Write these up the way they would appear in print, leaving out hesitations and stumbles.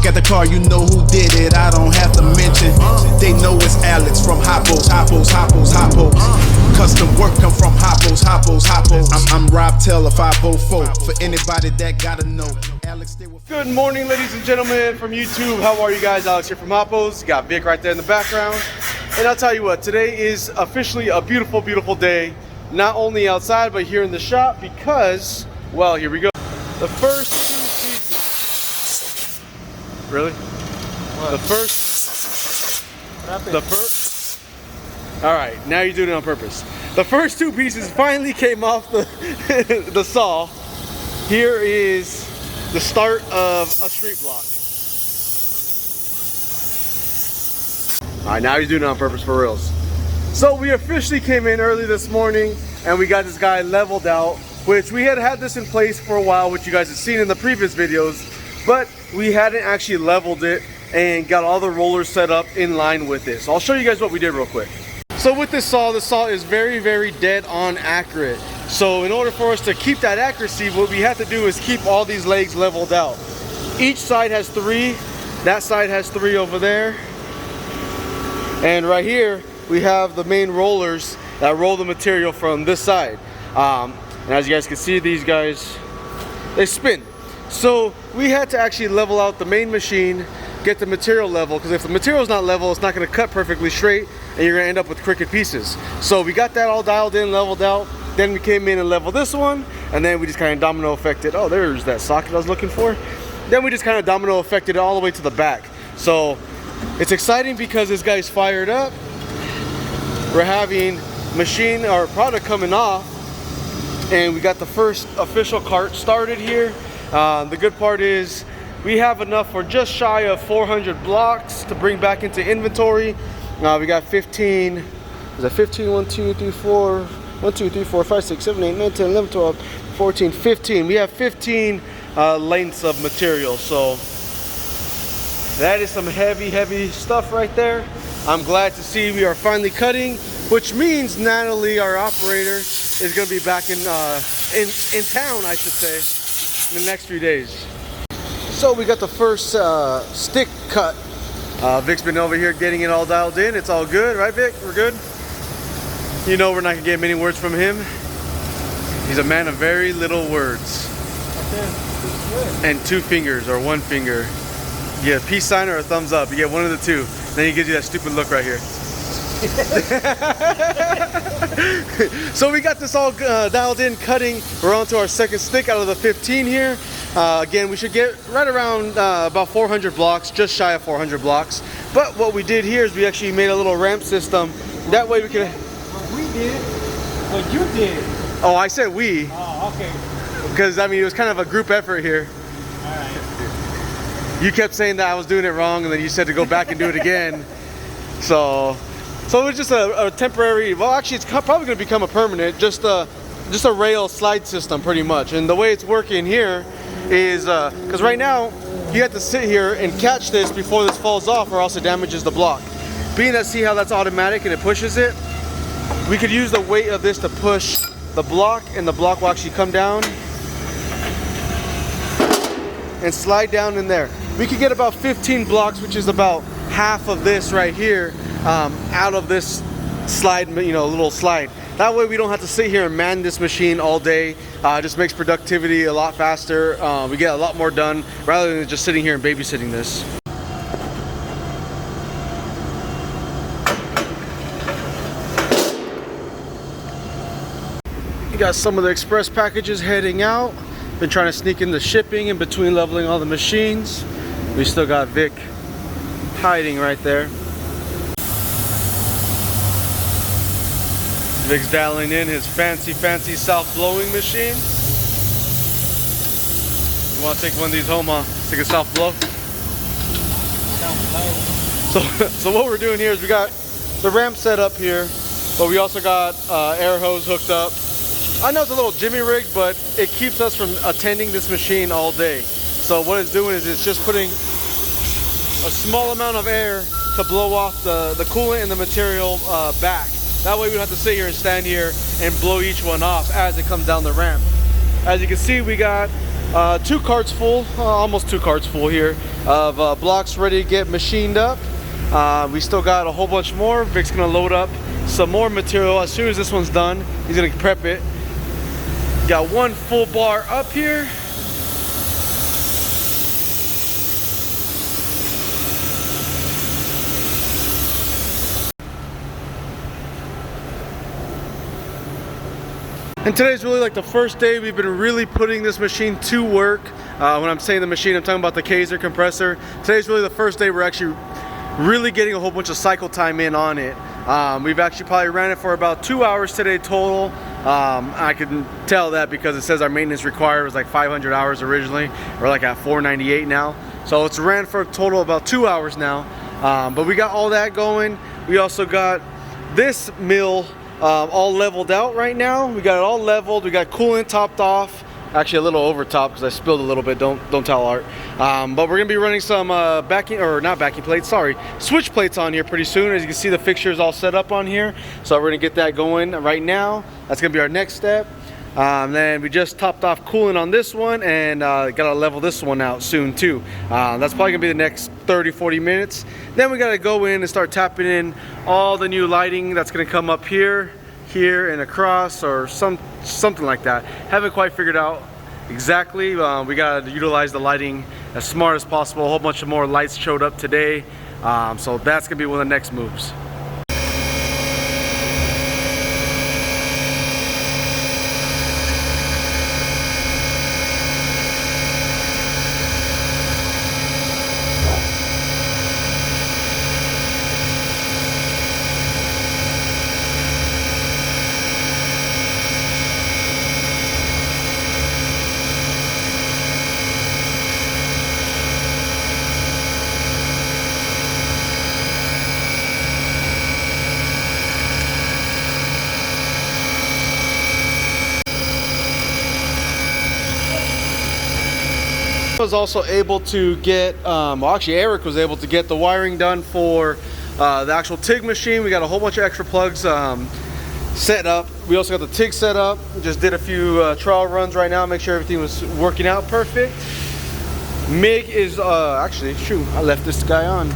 at the car, you know who did it. I don't have to mention. They know it's Alex from Hoppos. Custom work come from Hoppos. I'm Rob Taylor 504. For anybody that gotta know. Alex, Good morning, ladies and gentlemen from YouTube. How are you guys? Alex here from Hoppos. Got Vic right there in the background. And I'll tell you what, today is officially a beautiful, beautiful day. Not only outside, but here in the shop because, well, here we go. The first two pieces. Really? What? The first. All right, now you're doing it on purpose. The first two pieces finally came off the saw. Here is the start of a street block. All right, now you're doing it on purpose for reals. So we officially came in early this morning and we got this guy leveled out, which we had this in place for a while, which you guys have seen in the previous videos, but we hadn't actually leveled it and got all the rollers set up in line with this. So I'll show you guys what we did real quick. So with this saw, the saw is very, very dead on accurate. So in order for us to keep that accuracy, what we have to do is keep all these legs leveled out. Each side has 3, that side has 3 over there. And right here, we have the main rollers that roll the material from this side. And as you guys can see, these guys, they spin. So we had to actually level out the main machine, get the material level, because if the material is not level, it's not going to cut perfectly straight, and you're going to end up with crooked pieces. So we got that all dialed in, leveled out. Then we came in and leveled this one, and then we just kind of domino affected. Oh, there's that socket I was looking for. Then we just kind of domino affected it all the way to the back. So it's exciting because this guy's fired up. We're having machine or product coming off, and we got the first official cart started here. The good part is we have enough for just shy of 400 blocks to bring back into inventory. We got 15, is that 15? 1, 2, 3, 4, 1, 2, 3, 4, 5, 6, 7, 8, 9, 10, 11, 12, 14, 15. We have 15 lengths of material. So that is some heavy, heavy stuff right there. I'm glad to see we are finally cutting, which means Natalie, our operator, is going to be back in town, I should say, in the next few days. So we got the first stick cut. Vic's been over here getting it all dialed in. It's all good, right, Vic? We're good? You know we're not going to get many words from him. He's a man of very little words. And 2 fingers or 1 finger. You get a peace sign or a thumbs up. You get one of the 2. Then he gives you that stupid look right here. So we got this all dialed in, cutting. We're on to our second stick out of the 15 here. Again, we should get right around about 400 blocks, just shy of 400 blocks. But what we did here is we actually made a little ramp system. That way we can... What we did? What you did? Oh, I said we. Oh, okay. Because, I mean, it was kind of a group effort here. All right. You kept saying that I was doing it wrong, and then you said to go back and do it again. So it was just a temporary, well, actually it's probably going to become a permanent, just a rail slide system pretty much. And the way it's working here is, because right now you have to sit here and catch this before this falls off or else it damages the block. Being that, see how that's automatic and it pushes it, we could use the weight of this to push the block, and the block will actually come down and slide down in there. We could get about 15 blocks, which is about half of this right here, out of this slide, little slide. That way we don't have to sit here and man this machine all day. It just makes productivity a lot faster. We get a lot more done rather than just sitting here and babysitting this. We got some of the express packages heading out. Been trying to sneak in the shipping in between leveling all the machines. We still got Vic hiding right there. Vic's dialing in his fancy self-blowing machine. You want to take one of these home, take a self-blow? So what we're doing here is we got the ramp set up here, but we also got air hose hooked up. I know it's a little jimmy rig, but it keeps us from attending this machine all day. So what it's doing is it's just putting a small amount of air to blow off the coolant and the material back. That way we don't have to sit here and stand here and blow each one off as it comes down the ramp. As you can see, we got 2 carts full, almost 2 carts full here of blocks ready to get machined up. We still got a whole bunch more. Vic's gonna load up some more material as soon as this one's done. He's gonna prep it. Got 1 full bar up here. And today's really like the first day we've been really putting this machine to work. When I'm saying the machine, I'm talking about the Kaiser compressor. Today's really the first day we're actually really getting a whole bunch of cycle time in on it. We've actually probably ran it for about 2 hours today total. I can tell that because it says our maintenance required was like 500 hours originally. We're like at 498 now. So it's ran for a total of about 2 hours now. But we got all that going. We also got this mill all leveled out right now. We got it all leveled. We got coolant topped off. Actually a little over top because I spilled a little bit. Don't tell Art. But we're gonna be running some switch plates on here pretty soon. As you can see, the fixture is all set up on here. So we're gonna get that going right now. That's gonna be our next step. Then we just topped off coolant on this one and gotta level this one out soon too. That's probably gonna be the next 30-40 minutes. Then we gotta go in and start tapping in all the new lighting that's gonna come up here, and across, or something like that. Haven't quite figured out exactly. We gotta utilize the lighting as smart as possible. A whole bunch of more lights showed up today. So that's gonna be one of the next moves. Was also able to get, well actually Eric was able to get the wiring done for the actual TIG machine. We got a whole bunch of extra plugs set up. We also got the TIG set up. We just did a few trial runs right now, make sure everything was working out perfect. MIG is, actually, shoot, I left this guy on.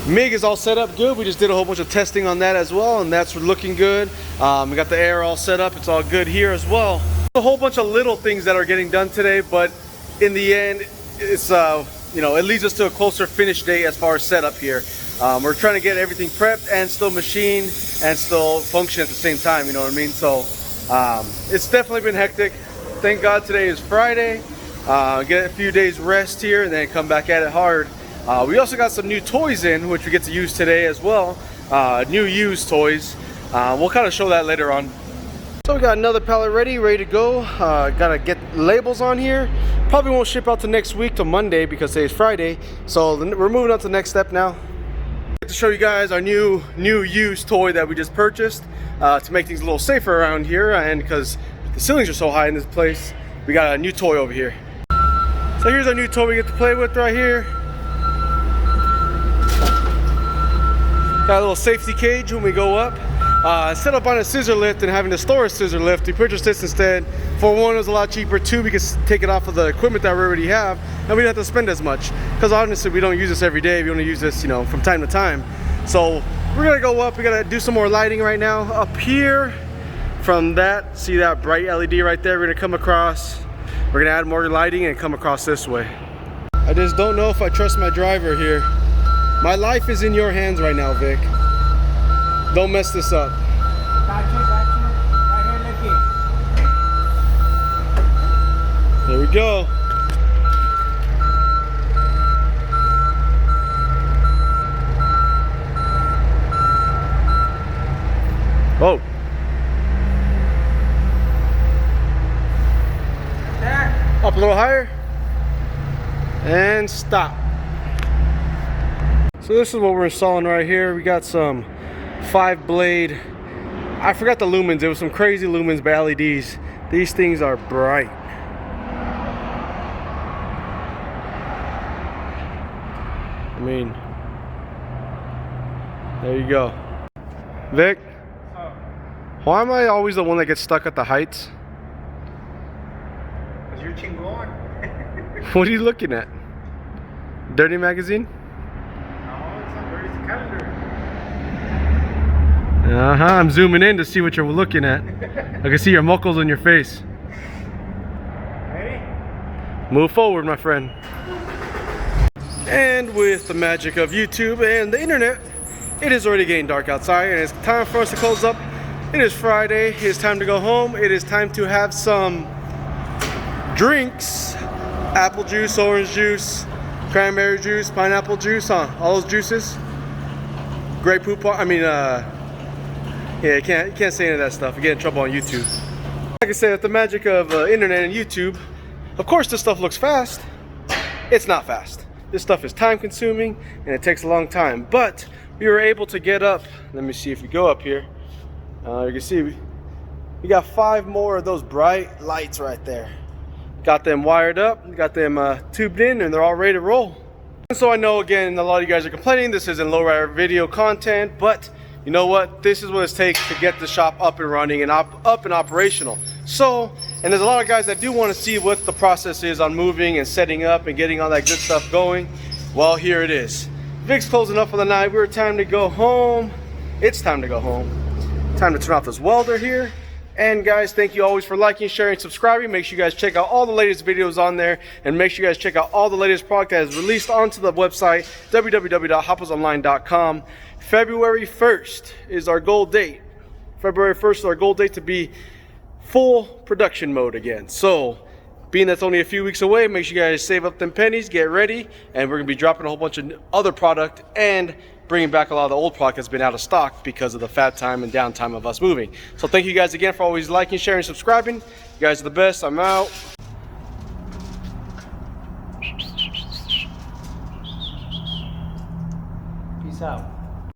MIG is all set up good. We just did a whole bunch of testing on that as well, and that's looking good. We got the air all set up. It's all good here as well. A whole bunch of little things that are getting done today, but in the end, it's you know, it leads us to a closer finish date as far as setup here. We're trying to get everything prepped and still machine and still function at the same time. You know what I mean? So it's definitely been hectic. Thank God today is Friday. Get a few days rest here and then come back at it hard. We also got some new toys in, which we get to use today as well. New used toys. We'll kind of show that later on. So we got another pallet ready to go. Gotta get labels on here. Probably won't ship out to next week, to Monday, because today's Friday. So we're moving on to the next step now. To show you guys our new used toy that we just purchased to make things a little safer around here, and because the ceilings are so high in this place, we got a new toy over here. So here's our new toy we get to play with right here. Got a little safety cage when we go up. Set up on a scissor lift and having to store a scissor lift, we purchased this instead. For one, it was a lot cheaper. Two, we could take it off of the equipment that we already have, and we don't have to spend as much. Because honestly, we don't use this every day. We only use this, you know, from time to time. So we're gonna go up. We gotta do some more lighting right now. Up here, from that, see that bright LED right there? We're gonna come across. We're gonna add more lighting and come across this way. I just don't know if I trust my driver here. My life is in your hands right now, Vic. Don't mess this up. Gotcha. Right here, There we go. Oh. there. Up a little higher. And stop. So this is what we're installing right here. We got some 5-blade, I forgot the lumens. It was some crazy lumens by LEDs. These things are bright. I mean, there you go. Vic, why am I always the one that gets stuck at the heights? Because you're chingon. What are you looking at? Dirty magazine? No, it's not dirty, it's a calendar. I'm zooming in to see what you're looking at. I can see your muckles on your face. Ready? Move forward, my friend. And with the magic of YouTube and the internet, it is already getting dark outside and it's time for us to close up. It is Friday, it is time to go home. It is time to have some drinks. Apple juice, orange juice, cranberry juice, pineapple juice, huh? All those juices. Grape poop, yeah, you can't say any of that stuff. You get in trouble on YouTube. Like I said, with the magic of internet and YouTube, of course this stuff looks fast. It's not fast. This stuff is time consuming and it takes a long time. But we were able to get up. Let me see if we go up here. You can see we got 5 more of those bright lights right there. Got them wired up, got them tubed in, and they're all ready to roll. And so I know, again, a lot of you guys are complaining this isn't low-rider video content, but you know what? This is what it takes to get the shop up and running and up and operational. So, and there's a lot of guys that do want to see what the process is on moving and setting up and getting all that good stuff going. Well, here it is. Vic's closing up for the night. We're time to go home. It's time to go home. Time to turn off this welder here. And guys, thank you always for liking, sharing, subscribing. Make sure you guys check out all the latest videos on there, and make sure you guys check out all the latest product that is released onto the website, www.hoppersonline.com. February 1st is our goal date. February 1st is our goal date to be full production mode again. So, being that's only a few weeks away, make sure you guys save up them pennies, get ready, and we're gonna be dropping a whole bunch of other product and bringing back a lot of the old product that's been out of stock because of the fat time and downtime of us moving. So thank you guys again for always liking, sharing, subscribing. You guys are the best. I'm out. Peace out.